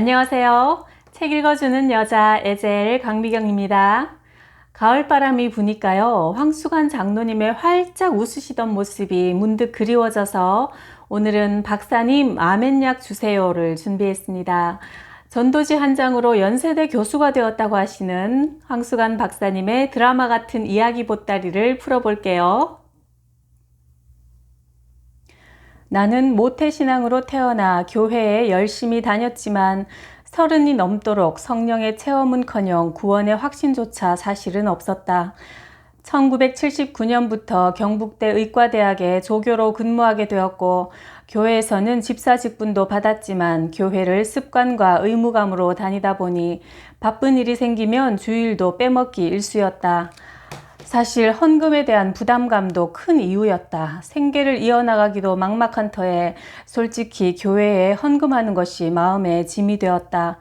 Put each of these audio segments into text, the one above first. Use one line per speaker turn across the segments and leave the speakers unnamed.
안녕하세요. 책 읽어주는 여자 에젤 강미경입니다. 가을바람이 부니까요. 황수관 장로님의 활짝 웃으시던 모습이 문득 그리워져서 오늘은 박사님 아멘약 주세요를 준비했습니다. 전도지 한 장으로 연세대 교수가 되었다고 하시는 황수관 박사님의 드라마 같은 이야기 보따리를 풀어볼게요. 나는 모태신앙으로 태어나 교회에 열심히 다녔지만 30이 넘도록 성령의 체험은커녕 구원의 확신조차 사실은 없었다. 1979년부터 경북대 의과대학에 조교로 근무하게 되었고 교회에서는 집사 직분도 받았지만 교회를 습관과 의무감으로 다니다 보니 바쁜 일이 생기면 주일도 빼먹기 일쑤였다. 사실 헌금에 대한 부담감도 큰 이유였다. 생계를 이어나가기도 막막한 터에 솔직히 교회에 헌금하는 것이 마음에 짐이 되었다.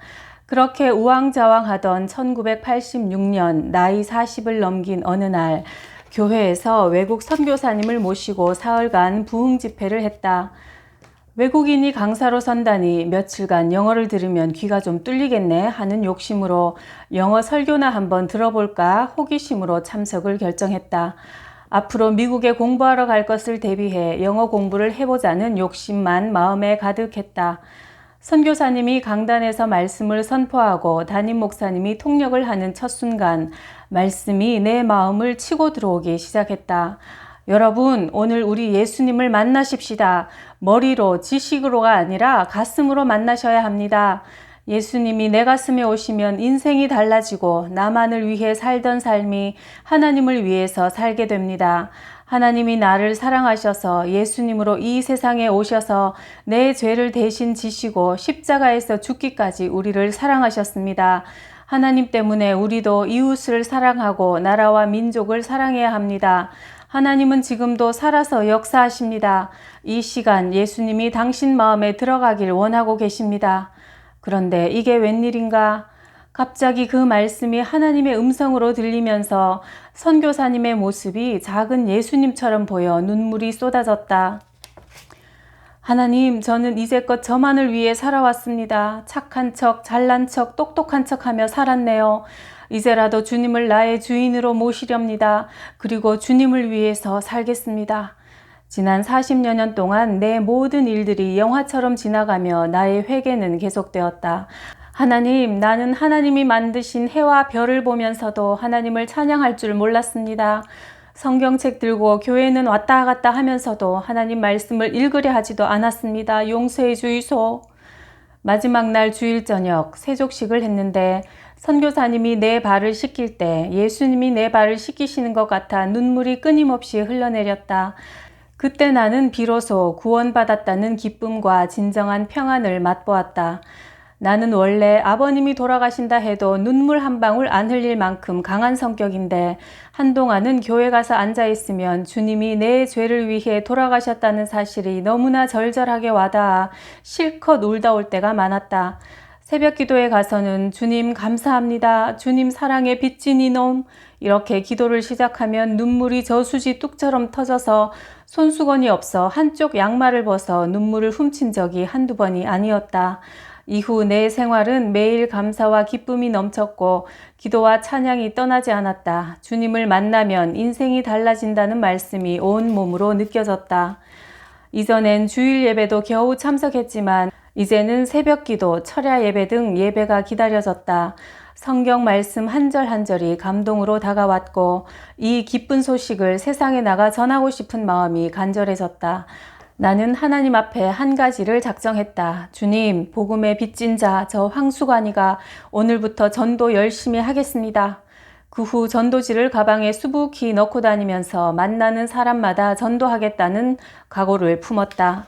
그렇게 우왕좌왕하던 1986년 나이 40을 넘긴 어느 날 교회에서 외국 선교사님을 모시고 사흘간 부흥 집회를 했다. 외국인이 강사로 선다니 며칠간 영어를 들으면 귀가 좀 뚫리겠네 하는 욕심으로 영어 설교나 한번 들어볼까 호기심으로 참석을 결정했다. 앞으로 미국에 공부하러 갈 것을 대비해 영어 공부를 해보자는 욕심만 마음에 가득했다. 선교사님이 강단에서 말씀을 선포하고 담임 목사님이 통역을 하는 첫 순간 말씀이 내 마음을 치고 들어오기 시작했다. 여러분, 오늘 우리 예수님을 만나십시다. 머리로, 지식으로가 아니라 가슴으로 만나셔야 합니다. 예수님이 내 가슴에 오시면 인생이 달라지고 나만을 위해 살던 삶이 하나님을 위해서 살게 됩니다. 하나님이 나를 사랑하셔서 예수님으로 이 세상에 오셔서 내 죄를 대신 지시고 십자가에서 죽기까지 우리를 사랑하셨습니다. 하나님 때문에 우리도 이웃을 사랑하고 나라와 민족을 사랑해야 합니다. 하나님은 지금도 살아서 역사하십니다. 이 시간 예수님이 당신 마음에 들어가길 원하고 계십니다. 그런데 이게 웬일인가? 갑자기 그 말씀이 하나님의 음성으로 들리면서 선교사님의 모습이 작은 예수님처럼 보여 눈물이 쏟아졌다. 하나님, 저는 이제껏 저만을 위해 살아왔습니다. 착한 척, 잘난 척, 똑똑한 척 하며 살았네요. 이제라도 주님을 나의 주인으로 모시렵니다. 그리고 주님을 위해서 살겠습니다. 지난 40여 년 동안 내 모든 일들이 영화처럼 지나가며 나의 회개는 계속되었다. 하나님, 나는 하나님이 만드신 해와 별을 보면서도 하나님을 찬양할 줄 몰랐습니다. 성경책 들고 교회는 왔다 갔다 하면서도 하나님 말씀을 읽으려 하지도 않았습니다. 용서해 주이소. 마지막 날 주일 저녁 세족식을 했는데 선교사님이 내 발을 씻길 때 예수님이 내 발을 씻기시는 것 같아 눈물이 끊임없이 흘러내렸다. 그때 나는 비로소 구원받았다는 기쁨과 진정한 평안을 맛보았다. 나는 원래 아버님이 돌아가신다 해도 눈물 한 방울 안 흘릴 만큼 강한 성격인데 한동안은 교회 가서 앉아있으면 주님이 내 죄를 위해 돌아가셨다는 사실이 너무나 절절하게 와닿아 실컷 울다 올 때가 많았다. 새벽 기도에 가서는 주님 감사합니다. 주님 사랑에 빚진 이놈. 이렇게 기도를 시작하면 눈물이 저수지 뚝처럼 터져서 손수건이 없어 한쪽 양말을 벗어 눈물을 훔친 적이 한두 번이 아니었다. 이후 내 생활은 매일 감사와 기쁨이 넘쳤고 기도와 찬양이 떠나지 않았다. 주님을 만나면 인생이 달라진다는 말씀이 온 몸으로 느껴졌다. 이전엔 주일 예배도 겨우 참석했지만 이제는 새벽 기도, 철야 예배 등 예배가 기다려졌다. 성경 말씀 한 절 한 절이 감동으로 다가왔고 이 기쁜 소식을 세상에 나가 전하고 싶은 마음이 간절해졌다. 나는 하나님 앞에 한 가지를 작정했다. 주님, 복음의 빚진 자, 저 황수관이가 오늘부터 전도 열심히 하겠습니다. 그 후 전도지를 가방에 수북히 넣고 다니면서 만나는 사람마다 전도하겠다는 각오를 품었다.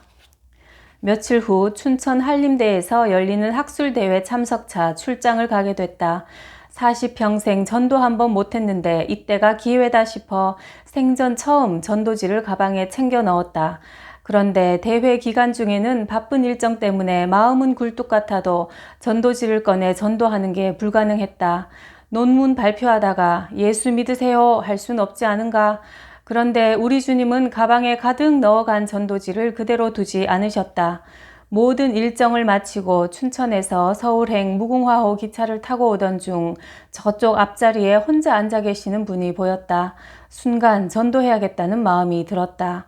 며칠 후 춘천 한림대에서 열리는 학술대회 참석차 출장을 가게 됐다. 40평생 전도 한 번 못했는데 이때가 기회다 싶어 생전 처음 전도지를 가방에 챙겨 넣었다. 그런데 대회 기간 중에는 바쁜 일정 때문에 마음은 굴뚝 같아도 전도지를 꺼내 전도하는 게 불가능했다. 논문 발표하다가 예수 믿으세요 할 순 없지 않은가? 그런데 우리 주님은 가방에 가득 넣어간 전도지를 그대로 두지 않으셨다. 모든 일정을 마치고 춘천에서 서울행 무궁화호 기차를 타고 오던 중 저쪽 앞자리에 혼자 앉아 계시는 분이 보였다. 순간 전도해야겠다는 마음이 들었다.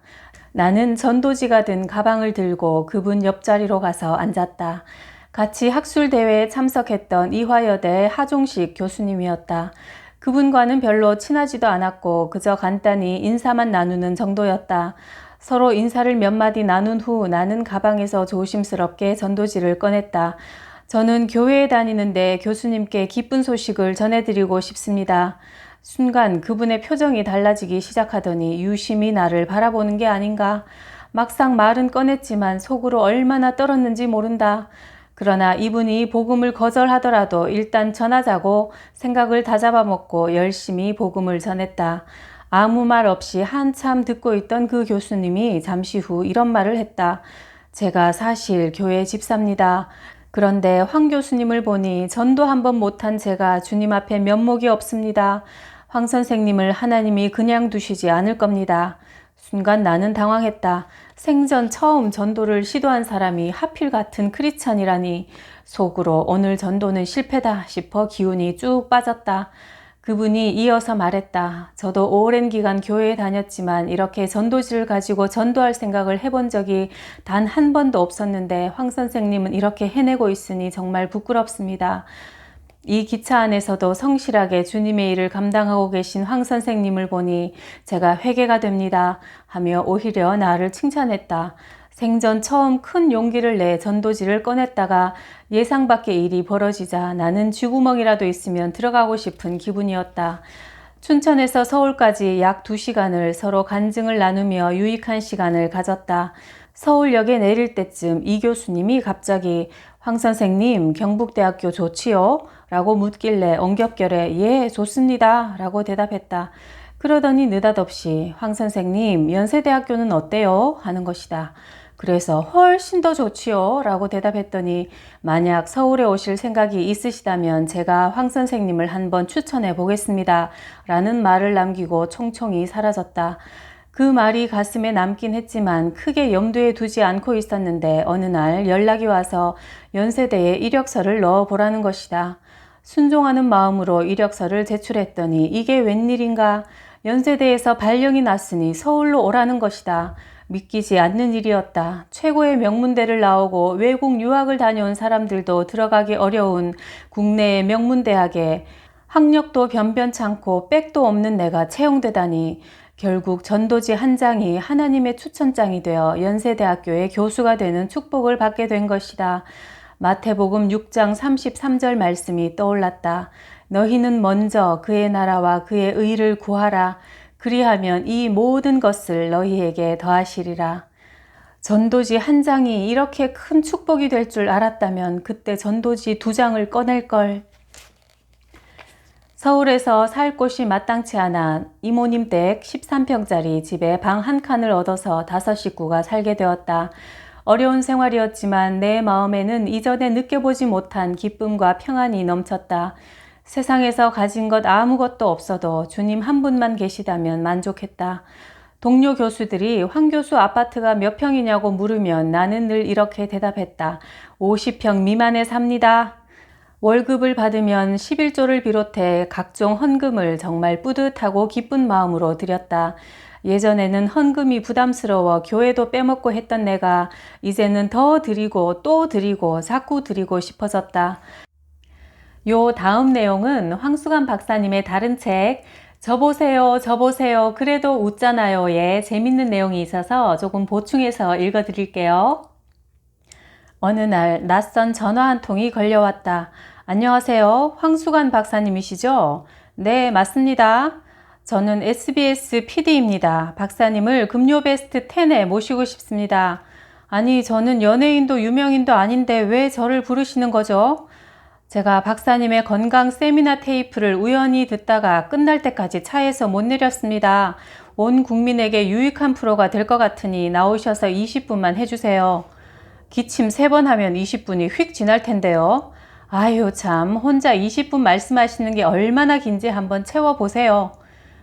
나는 전도지가 든 가방을 들고 그분 옆자리로 가서 앉았다. 같이 학술대회에 참석했던 이화여대 하종식 교수님이었다. 그분과는 별로 친하지도 않았고 그저 간단히 인사만 나누는 정도였다. 서로 인사를 몇 마디 나눈 후 나는 가방에서 조심스럽게 전도지를 꺼냈다. 저는 교회에 다니는데 교수님께 기쁜 소식을 전해드리고 싶습니다. 순간 그분의 표정이 달라지기 시작하더니 유심히 나를 바라보는 게 아닌가. 막상 말은 꺼냈지만 속으로 얼마나 떨었는지 모른다. 그러나 이분이 복음을 거절하더라도 일단 전하자고 생각을 다잡아먹고 열심히 복음을 전했다. 아무 말 없이 한참 듣고 있던 그 교수님이 잠시 후 이런 말을 했다. 제가 사실 교회 집사입니다. 그런데 황 교수님을 보니 전도 한번 못한 제가 주님 앞에 면목이 없습니다. 황 선생님을 하나님이 그냥 두시지 않을 겁니다. 순간 나는 당황했다. 생전 처음 전도를 시도한 사람이 하필 같은 크리스찬이라니. 속으로 오늘 전도는 실패다 싶어 기운이 쭉 빠졌다. 그분이 이어서 말했다. 저도 오랜 기간 교회에 다녔지만 이렇게 전도지를 가지고 전도할 생각을 해본 적이 단 한 번도 없었는데 황 선생님은 이렇게 해내고 있으니 정말 부끄럽습니다. 이 기차 안에서도 성실하게 주님의 일을 감당하고 계신 황 선생님을 보니 제가 회개가 됩니다 하며 오히려 나를 칭찬했다. 생전 처음 큰 용기를 내 전도지를 꺼냈다가 예상 밖의 일이 벌어지자 나는 쥐구멍이라도 있으면 들어가고 싶은 기분이었다. 춘천에서 서울까지 약 2시간을 서로 간증을 나누며 유익한 시간을 가졌다. 서울역에 내릴 때쯤 이 교수님이 갑자기 황 선생님 경북대학교 좋지요? 라고 묻길래 엉겹결에 예 좋습니다 라고 대답했다. 그러더니 느닷없이 황 선생님 연세대학교는 어때요? 하는 것이다. 그래서 훨씬 더 좋지요 라고 대답했더니 만약 서울에 오실 생각이 있으시다면 제가 황 선생님을 한번 추천해 보겠습니다 라는 말을 남기고 총총히 사라졌다. 그 말이 가슴에 남긴 했지만 크게 염두에 두지 않고 있었는데 어느 날 연락이 와서 연세대에 이력서를 넣어보라는 것이다. 순종하는 마음으로 이력서를 제출했더니 이게 웬일인가. 연세대에서 발령이 났으니 서울로 오라는 것이다. 믿기지 않는 일이었다. 최고의 명문대를 나오고 외국 유학을 다녀온 사람들도 들어가기 어려운 국내의 명문대학에 학력도 변변찮고 백도 없는 내가 채용되다니 결국 전도지 한 장이 하나님의 추천장이 되어 연세대학교의 교수가 되는 축복을 받게 된 것이다. 마태복음 6장 33절 말씀이 떠올랐다. 너희는 먼저 그의 나라와 그의 의를 구하라. 그리하면 이 모든 것을 너희에게 더하시리라. 전도지 한 장이 이렇게 큰 축복이 될 줄 알았다면 그때 전도지 2장을 꺼낼 걸. 서울에서 살 곳이 마땅치 않아 이모님 댁 13평짜리 집에 방 한 칸을 얻어서 5 식구가 살게 되었다. 어려운 생활이었지만 내 마음에는 이전에 느껴보지 못한 기쁨과 평안이 넘쳤다. 세상에서 가진 것 아무것도 없어도 주님 한 분만 계시다면 만족했다. 동료 교수들이 황 교수 아파트가 몇 평이냐고 물으면 나는 늘 이렇게 대답했다. 50평 미만에 삽니다. 월급을 받으면 11조를 비롯해 각종 헌금을 정말 뿌듯하고 기쁜 마음으로 드렸다. 예전에는 헌금이 부담스러워 교회도 빼먹고 했던 내가 이제는 더 드리고 또 드리고 자꾸 드리고 싶어졌다. 요 다음 내용은 황수관 박사님의 다른 책 저보세요 저보세요 그래도 웃잖아요에 재밌는 내용이 있어서 조금 보충해서 읽어드릴게요. 어느 날 낯선 전화 한 통이 걸려왔다. 안녕하세요. 황수관 박사님이시죠? 네, 맞습니다. 저는 SBS PD입니다. 박사님을 금요베스트 10에 모시고 싶습니다. 아니, 저는 연예인도 유명인도 아닌데 왜 저를 부르시는 거죠? 제가 박사님의 건강 세미나 테이프를 우연히 듣다가 끝날 때까지 차에서 못 내렸습니다. 온 국민에게 유익한 프로가 될 것 같으니 나오셔서 20분만 해주세요. 기침 3번 하면 20분이 휙 지날 텐데요. 아유 참, 혼자 20분 말씀하시는 게 얼마나 긴지 한번 채워보세요.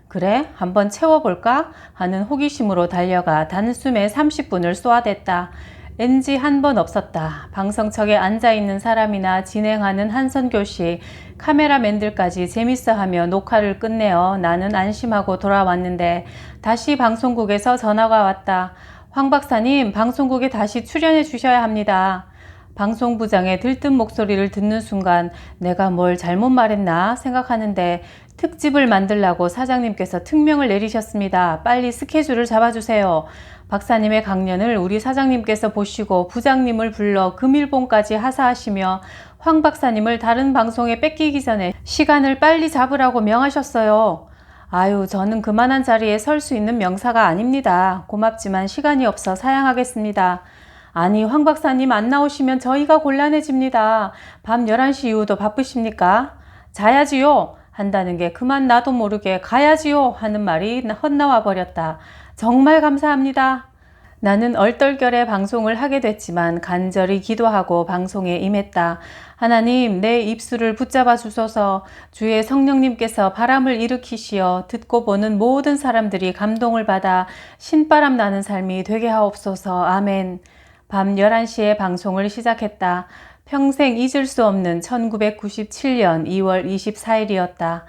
그래? 한번 채워볼까? 하는 호기심으로 달려가 단숨에 30분을 쏘아댔다. NG 한 번 없었다. 방송석에 앉아있는 사람이나 진행하는 한선교씨, 카메라맨들까지 재밌어하며 녹화를 끝내어 나는 안심하고 돌아왔는데 다시 방송국에서 전화가 왔다. 황 박사님, 방송국에 다시 출연해 주셔야 합니다. 방송부장의 들뜬 목소리를 듣는 순간 내가 뭘 잘못 말했나 생각하는데 특집을 만들라고 사장님께서 특명을 내리셨습니다. 빨리 스케줄을 잡아주세요. 박사님의 강연을 우리 사장님께서 보시고 부장님을 불러 금일봉까지 하사하시며 황 박사님을 다른 방송에 뺏기기 전에 시간을 빨리 잡으라고 명하셨어요. 아유, 저는 그만한 자리에 설 수 있는 명사가 아닙니다. 고맙지만 시간이 없어 사양하겠습니다. 아니, 황 박사님 안 나오시면 저희가 곤란해집니다. 밤 11시 이후도 바쁘십니까? 자야지요. 한다는 게 그만 나도 모르게 가야지요 하는 말이 헛나와 버렸다. 정말 감사합니다. 나는 얼떨결에 방송을 하게 됐지만 간절히 기도하고 방송에 임했다. 하나님, 내 입술을 붙잡아 주소서. 주의 성령님께서 바람을 일으키시어 듣고 보는 모든 사람들이 감동을 받아 신바람 나는 삶이 되게 하옵소서. 아멘. 밤 11시에 방송을 시작했다. 평생 잊을 수 없는 1997년 2월 24일이었다.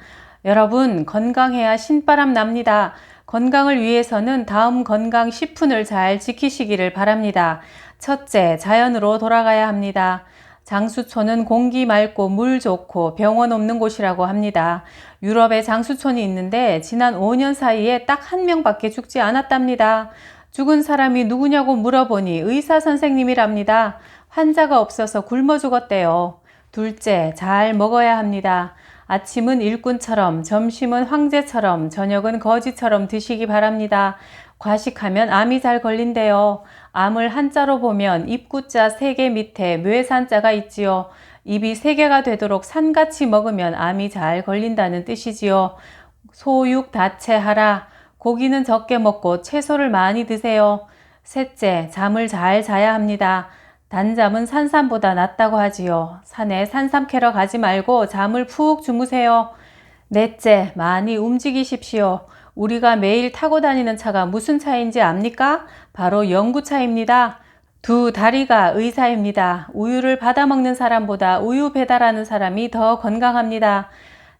여러분, 건강해야 신바람 납니다. 건강을 위해서는 다음 건강 10분을 잘 지키시기를 바랍니다. 첫째, 자연으로 돌아가야 합니다. 장수촌은 공기 맑고 물 좋고 병원 없는 곳이라고 합니다. 유럽에 장수촌이 있는데 지난 5년 사이에 딱 한 명밖에 죽지 않았답니다. 죽은 사람이 누구냐고 물어보니 의사 선생님이랍니다. 환자가 없어서 굶어 죽었대요. 둘째, 잘 먹어야 합니다. 아침은 일꾼처럼, 점심은 황제처럼, 저녁은 거지처럼 드시기 바랍니다. 과식하면 암이 잘 걸린대요. 암을 한자로 보면 입구자 3개 밑에 뇌산자가 있지요. 입이 3개가 되도록 산같이 먹으면 암이 잘 걸린다는 뜻이지요. 소육 다체하라. 고기는 적게 먹고 채소를 많이 드세요. 셋째, 잠을 잘 자야 합니다. 단잠은 산삼보다 낫다고 하지요. 산에 산삼 캐러 가지 말고 잠을 푹 주무세요. 넷째, 많이 움직이십시오. 우리가 매일 타고 다니는 차가 무슨 차인지 압니까? 바로 연구차입니다. 두 다리가 의사입니다. 우유를 받아 먹는 사람보다 우유 배달하는 사람이 더 건강합니다.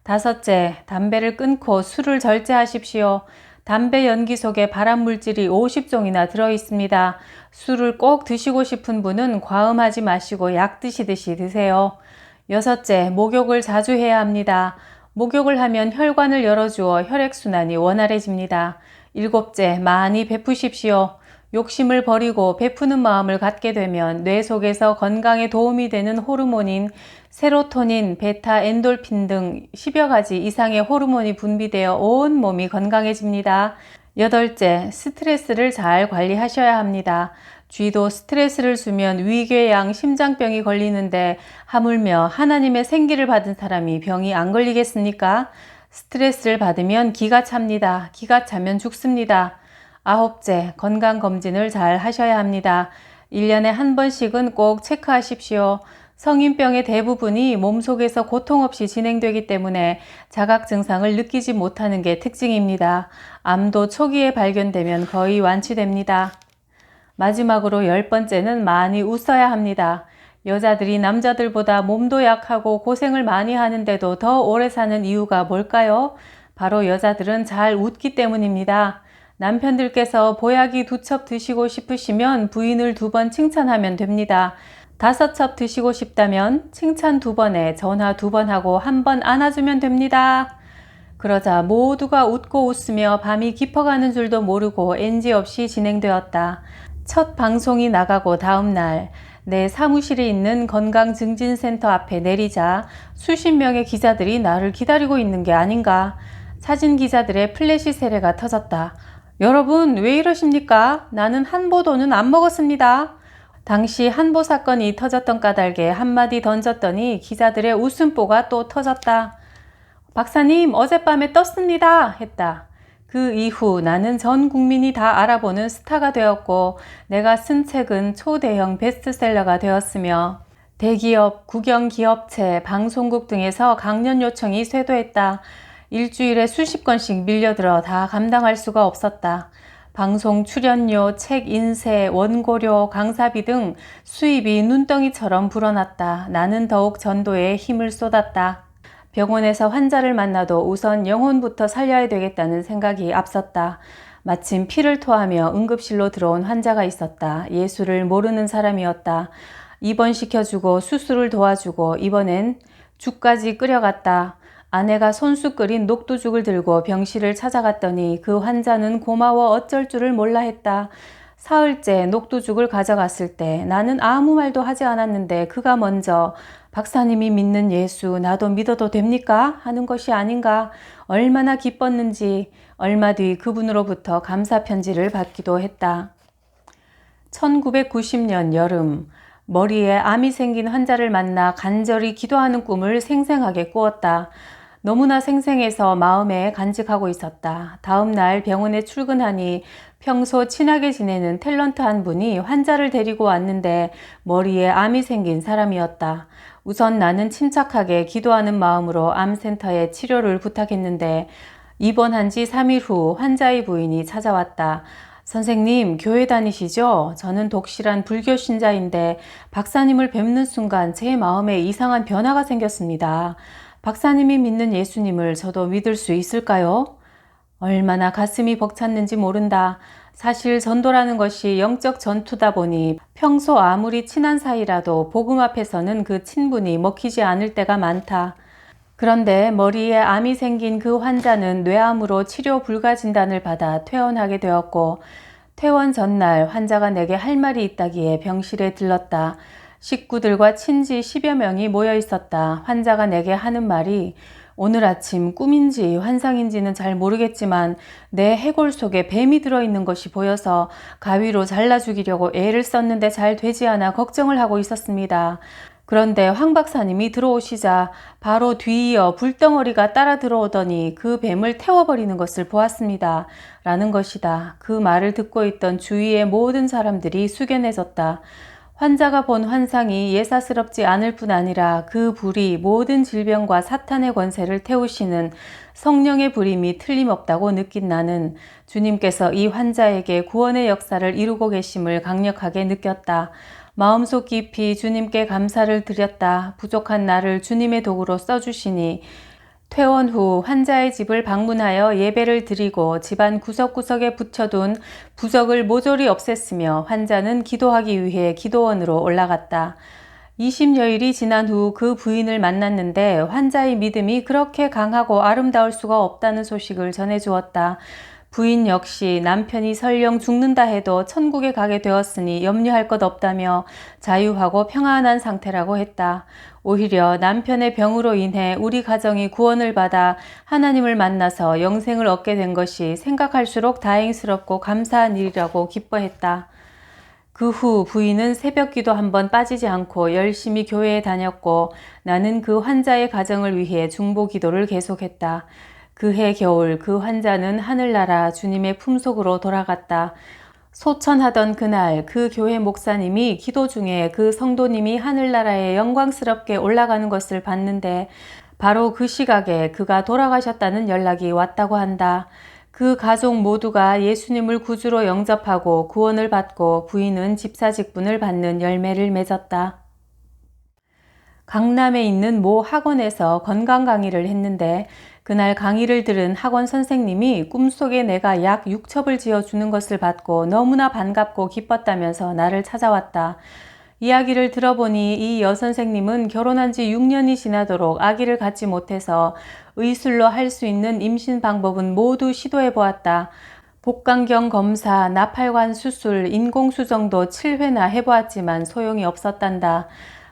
다섯째, 담배를 끊고 술을 절제하십시오. 담배 연기 속에 발암물질이 50종이나 들어있습니다. 술을 꼭 드시고 싶은 분은 과음하지 마시고 약 드시듯이 드세요. 여섯째, 목욕을 자주 해야 합니다. 목욕을 하면 혈관을 열어주어 혈액순환이 원활해집니다. 일곱째, 많이 베푸십시오. 욕심을 버리고 베푸는 마음을 갖게 되면 뇌 속에서 건강에 도움이 되는 호르몬인 세로토닌, 베타, 엔돌핀 등 10여 가지 이상의 호르몬이 분비되어 온 몸이 건강해집니다. 여덟째, 스트레스를 잘 관리하셔야 합니다. 쥐도 스트레스를 주면 위궤양, 심장병이 걸리는데 하물며 하나님의 생기를 받은 사람이 병이 안 걸리겠습니까? 스트레스를 받으면 기가 찹니다. 기가 차면 죽습니다. 아홉째, 건강검진을 잘 하셔야 합니다. 1년에 한 번씩은 꼭 체크하십시오. 성인병의 대부분이 몸속에서 고통 없이 진행되기 때문에 자각 증상을 느끼지 못하는 게 특징입니다. 암도 초기에 발견되면 거의 완치됩니다. 마지막으로 10번째는 많이 웃어야 합니다. 여자들이 남자들보다 몸도 약하고 고생을 많이 하는데도 더 오래 사는 이유가 뭘까요? 바로 여자들은 잘 웃기 때문입니다. 남편들께서 보약이 2첩 드시고 싶으시면 부인을 2번 칭찬하면 됩니다. 5첩 드시고 싶다면 칭찬 2번에 전화 2번 하고 1번 안아주면 됩니다. 그러자 모두가 웃고 웃으며 밤이 깊어가는 줄도 모르고 NG 없이 진행되었다. 첫 방송이 나가고 다음 날 내 사무실에 있는 건강증진센터 앞에 내리자 수십 명의 기자들이 나를 기다리고 있는 게 아닌가. 사진 기자들의 플래시 세례가 터졌다. 여러분, 왜 이러십니까? 나는 한보도는 안 먹었습니다. 당시 한보 사건이 터졌던 까닭에 한마디 던졌더니 기자들의 웃음보가 또 터졌다. 박사님, 어젯밤에 떴습니다. 했다. 그 이후 나는 전 국민이 다 알아보는 스타가 되었고 내가 쓴 책은 초대형 베스트셀러가 되었으며 대기업, 국영기업체, 방송국 등에서 강연 요청이 쇄도했다. 일주일에 수십 건씩 밀려들어 다 감당할 수가 없었다. 방송 출연료, 책 인쇄, 원고료, 강사비 등 수입이 눈덩이처럼 불어났다. 나는 더욱 전도에 힘을 쏟았다. 병원에서 환자를 만나도 우선 영혼부터 살려야 되겠다는 생각이 앞섰다. 마침 피를 토하며 응급실로 들어온 환자가 있었다. 예수를 모르는 사람이었다. 입원시켜주고 수술을 도와주고 이번엔 죽까지 끓여갔다. 아내가 손수 끓인 녹두죽을 들고 병실을 찾아갔더니 그 환자는 고마워 어쩔 줄을 몰라 했다. 사흘째 녹두죽을 가져갔을 때 나는 아무 말도 하지 않았는데 그가 먼저 박사님이 믿는 예수 나도 믿어도 됩니까? 하는 것이 아닌가. 얼마나 기뻤는지 얼마 뒤 그분으로부터 감사 편지를 받기도 했다. 1990년 여름 머리에 암이 생긴 환자를 만나 간절히 기도하는 꿈을 생생하게 꾸었다. 너무나 생생해서 마음에 간직하고 있었다. 다음 날 병원에 출근하니 평소 친하게 지내는 탤런트 한 분이 환자를 데리고 왔는데 머리에 암이 생긴 사람이었다. 우선 나는 침착하게 기도하는 마음으로 암센터에 치료를 부탁했는데 입원한 지 3일 후 환자의 부인이 찾아왔다. 선생님, 교회 다니시죠? 저는 독실한 불교 신자인데 박사님을 뵙는 순간 제 마음에 이상한 변화가 생겼습니다. 박사님이 믿는 예수님을 저도 믿을 수 있을까요? 얼마나 가슴이 벅찼는지 모른다. 사실 전도라는 것이 영적 전투다 보니 평소 아무리 친한 사이라도 복음 앞에서는 그 친분이 먹히지 않을 때가 많다. 그런데 머리에 암이 생긴 그 환자는 뇌암으로 치료 불가 진단을 받아 퇴원하게 되었고 퇴원 전날 환자가 내게 할 말이 있다기에 병실에 들렀다. 식구들과 친지 10여 명이 모여 있었다. 환자가 내게 하는 말이 오늘 아침 꿈인지 환상인지는 잘 모르겠지만 내 해골 속에 뱀이 들어있는 것이 보여서 가위로 잘라 죽이려고 애를 썼는데 잘 되지 않아 걱정을 하고 있었습니다. 그런데 황 박사님이 들어오시자 바로 뒤이어 불덩어리가 따라 들어오더니 그 뱀을 태워버리는 것을 보았습니다. 라는 것이다. 그 말을 듣고 있던 주위의 모든 사람들이 숙연해졌다. 환자가 본 환상이 예사스럽지 않을 뿐 아니라 그 불이 모든 질병과 사탄의 권세를 태우시는 성령의 불임이 틀림없다고 느낀 나는 주님께서 이 환자에게 구원의 역사를 이루고 계심을 강력하게 느꼈다. 마음속 깊이 주님께 감사를 드렸다. 부족한 나를 주님의 도구로 써주시니 퇴원 후 환자의 집을 방문하여 예배를 드리고 집안 구석구석에 붙여둔 부적을 모조리 없앴으며 환자는 기도하기 위해 기도원으로 올라갔다. 20여일이 지난 후 그 부인을 만났는데 환자의 믿음이 그렇게 강하고 아름다울 수가 없다는 소식을 전해주었다. 부인 역시 남편이 설령 죽는다 해도 천국에 가게 되었으니 염려할 것 없다며 자유하고 평안한 상태라고 했다. 오히려 남편의 병으로 인해 우리 가정이 구원을 받아 하나님을 만나서 영생을 얻게 된 것이 생각할수록 다행스럽고 감사한 일이라고 기뻐했다. 그 후 부인은 새벽기도 한번 빠지지 않고 열심히 교회에 다녔고 나는 그 환자의 가정을 위해 중보기도를 계속했다. 그해 겨울 그 환자는 하늘나라 주님의 품속으로 돌아갔다. 소천하던 그날 그 교회 목사님이 기도 중에 그 성도님이 하늘나라에 영광스럽게 올라가는 것을 봤는데 바로 그 시각에 그가 돌아가셨다는 연락이 왔다고 한다. 그 가족 모두가 예수님을 구주로 영접하고 구원을 받고 부인은 집사 직분을 받는 열매를 맺었다. 강남에 있는 모 학원에서 건강 강의를 했는데 그날 강의를 들은 학원 선생님이 꿈속에 내가 약 6첩을 지어주는 것을 받고 너무나 반갑고 기뻤다면서 나를 찾아왔다. 이야기를 들어보니 이 여선생님은 결혼한 지 6년이 지나도록 아기를 갖지 못해서 의술로 할 수 있는 임신 방법은 모두 시도해보았다. 복강경 검사, 나팔관 수술, 인공수정도 7회나 해보았지만 소용이 없었단다.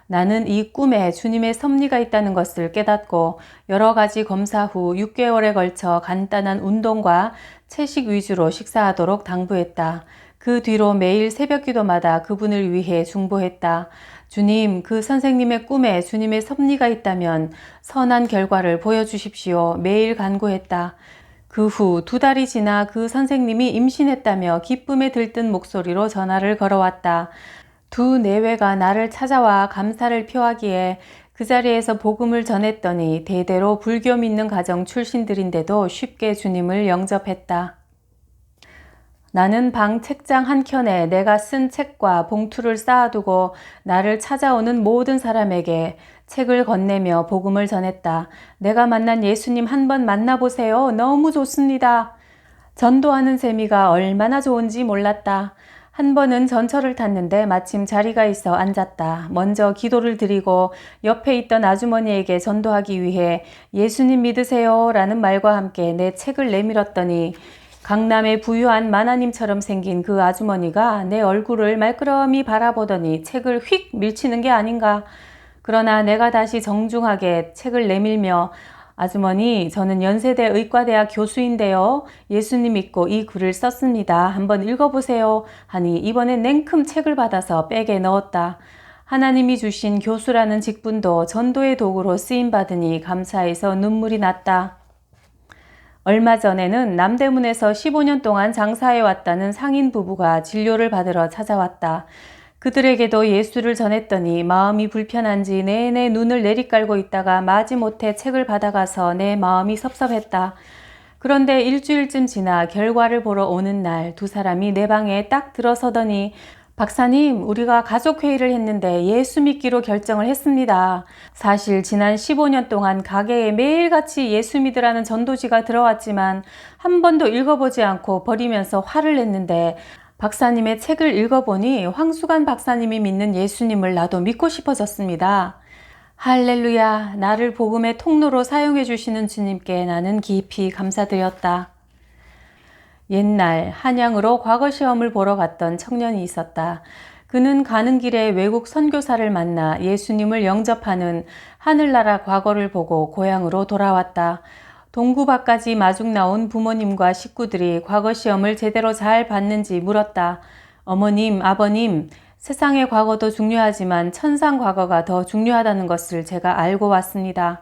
나는 이 꿈에 주님의 섭리가 있다는 것을 깨닫고 여러 가지 검사 후 6개월에 걸쳐 간단한 운동과 채식 위주로 식사하도록 당부했다. 그 뒤로 매일 새벽기도마다 그분을 위해 중보했다. 주님, 그 선생님의 꿈에 주님의 섭리가 있다면 선한 결과를 보여주십시오. 매일 간구했다. 그 후 2달이 지나 그 선생님이 임신했다며 기쁨에 들뜬 목소리로 전화를 걸어왔다. 두 내외가 나를 찾아와 감사를 표하기에 그 자리에서 복음을 전했더니 대대로 불교 믿는 가정 출신들인데도 쉽게 주님을 영접했다. 나는 방 책장 한켠에 내가 쓴 책과 봉투를 쌓아두고 나를 찾아오는 모든 사람에게 책을 건네며 복음을 전했다. 내가 만난 예수님 한번 만나보세요. 너무 좋습니다. 전도하는 재미가 얼마나 좋은지 몰랐다. 한 번은 전철을 탔는데 마침 자리가 있어 앉았다. 먼저 기도를 드리고 옆에 있던 아주머니에게 전도하기 위해 예수님 믿으세요 라는 말과 함께 내 책을 내밀었더니 강남의 부유한 마나님처럼 생긴 그 아주머니가 내 얼굴을 말끄러미 바라보더니 책을 휙 밀치는 게 아닌가. 그러나 내가 다시 정중하게 책을 내밀며 아주머니, 저는 연세대 의과대학 교수인데요. 예수님 믿고 이 글을 썼습니다. 한번 읽어보세요. 하니 이번엔 냉큼 책을 받아서 백에 넣었다. 하나님이 주신 교수라는 직분도 전도의 도구로 쓰임받으니 감사해서 눈물이 났다. 얼마 전에는 남대문에서 15년 동안 장사해왔다는 상인 부부가 진료를 받으러 찾아왔다. 그들에게도 예수를 전했더니 마음이 불편한지 내내 눈을 내리깔고 있다가 마지못해 책을 받아가서 내 마음이 섭섭했다. 그런데 일주일쯤 지나 결과를 보러 오는 날 두 사람이 내 방에 딱 들어서더니 박사님, 우리가 가족회의를 했는데 예수 믿기로 결정을 했습니다. 사실 지난 15년 동안 가게에 매일같이 예수 믿으라는 전도지가 들어왔지만 한 번도 읽어보지 않고 버리면서 화를 냈는데 박사님의 책을 읽어보니 황수관 박사님이 믿는 예수님을 나도 믿고 싶어졌습니다. 할렐루야, 나를 복음의 통로로 사용해 주시는 주님께 나는 깊이 감사드렸다. 옛날 한양으로 과거 시험을 보러 갔던 청년이 있었다. 그는 가는 길에 외국 선교사를 만나 예수님을 영접하는 하늘나라 과거를 보고 고향으로 돌아왔다. 동구밭까지 마중 나온 부모님과 식구들이 과거 시험을 제대로 잘 봤는지 물었다. 어머님, 아버님, 세상의 과거도 중요하지만 천상 과거가 더 중요하다는 것을 제가 알고 왔습니다.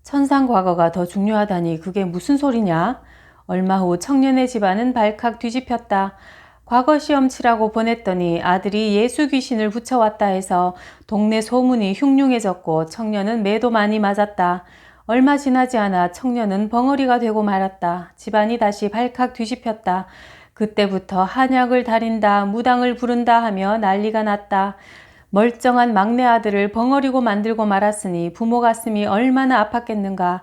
천상 과거가 더 중요하다니 그게 무슨 소리냐? 얼마 후 청년의 집안은 발칵 뒤집혔다. 과거 시험 치라고 보냈더니 아들이 예수 귀신을 붙여왔다 해서 동네 소문이 흉흉해졌고 청년은 매도 많이 맞았다. 얼마 지나지 않아 청년은 벙어리가 되고 말았다. 집안이 다시 발칵 뒤집혔다. 그때부터 한약을 다린다, 무당을 부른다 하며 난리가 났다. 멀쩡한 막내 아들을 벙어리고 만들고 말았으니 부모 가슴이 얼마나 아팠겠는가.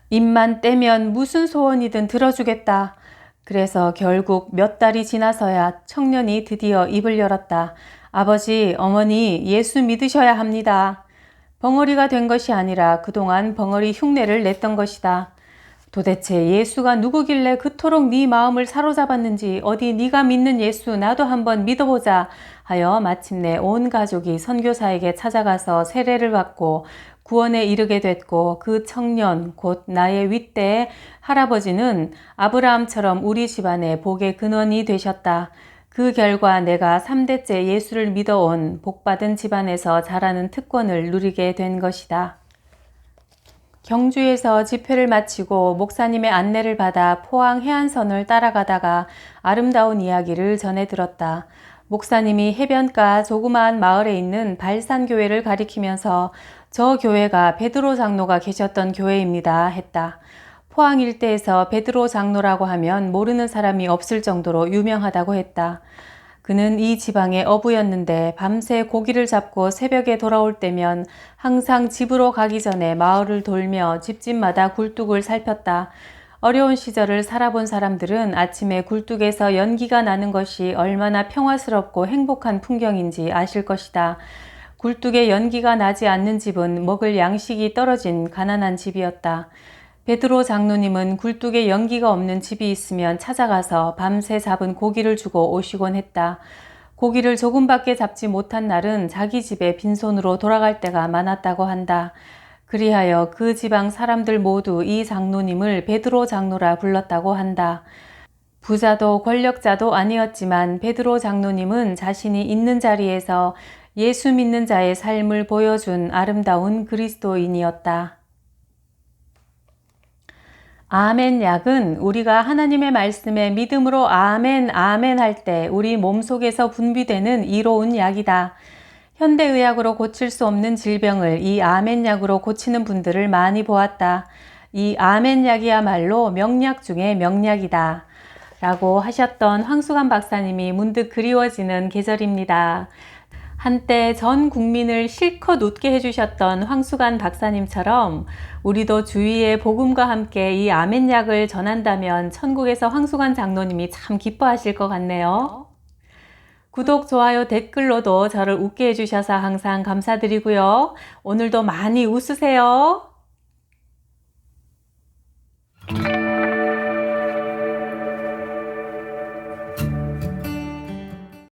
입만 떼면 무슨 소원이든 들어주겠다. 그래서 결국 몇 달이 지나서야 청년이 드디어 입을 열었다. 아버지, 어머니, 예수 믿으셔야 합니다. 벙어리가 된 것이 아니라 그동안 벙어리 흉내를 냈던 것이다. 도대체 예수가 누구길래 그토록 네 마음을 사로잡았는지 어디 네가 믿는 예수 나도 한번 믿어보자 하여 마침내 온 가족이 선교사에게 찾아가서 세례를 받고 구원에 이르게 됐고 그 청년 곧 나의 윗대 할아버지는 아브라함처럼 우리 집안의 복의 근원이 되셨다. 그 결과 내가 3대째 예수를 믿어온 복받은 집안에서 자라는 특권을 누리게 된 것이다. 경주에서 집회를 마치고 목사님의 안내를 받아 포항 해안선을 따라가다가 아름다운 이야기를 전해 들었다. 목사님이 해변가 조그마한 마을에 있는 발산교회를 가리키면서 저 교회가 베드로 장로가 계셨던 교회입니다 했다. 포항 일대에서 베드로 장로라고 하면 모르는 사람이 없을 정도로 유명하다고 했다. 그는 이 지방의 어부였는데 밤새 고기를 잡고 새벽에 돌아올 때면 항상 집으로 가기 전에 마을을 돌며 집집마다 굴뚝을 살폈다. 어려운 시절을 살아본 사람들은 아침에 굴뚝에서 연기가 나는 것이 얼마나 평화스럽고 행복한 풍경인지 아실 것이다. 굴뚝에 연기가 나지 않는 집은 먹을 양식이 떨어진 가난한 집이었다. 베드로 장로님은 굴뚝에 연기가 없는 집이 있으면 찾아가서 밤새 잡은 고기를 주고 오시곤 했다. 고기를 조금밖에 잡지 못한 날은 자기 집에 빈손으로 돌아갈 때가 많았다고 한다. 그리하여 그 지방 사람들 모두 이 장로님을 베드로 장로라 불렀다고 한다. 부자도 권력자도 아니었지만 베드로 장로님은 자신이 있는 자리에서 예수 믿는 자의 삶을 보여준 아름다운 그리스도인이었다. 아멘 약은 우리가 하나님의 말씀에 믿음으로 아멘 아멘 할 때 우리 몸속에서 분비되는 이로운 약이다. 현대의학으로 고칠 수 없는 질병을 이 아멘 약으로 고치는 분들을 많이 보았다. 이 아멘 약이야말로 명약 중에 명약이다. 라고 하셨던 황수관 박사님이 문득 그리워지는 계절입니다. 한때 전 국민을 실컷 웃게 해주셨던 황수관 박사님처럼 우리도 주위에 복음과 함께 이 아멘약을 전한다면 천국에서 황수관 장로님이 참 기뻐하실 것 같네요. 구독, 좋아요, 댓글로도 저를 웃게 해주셔서 항상 감사드리고요. 오늘도 많이 웃으세요.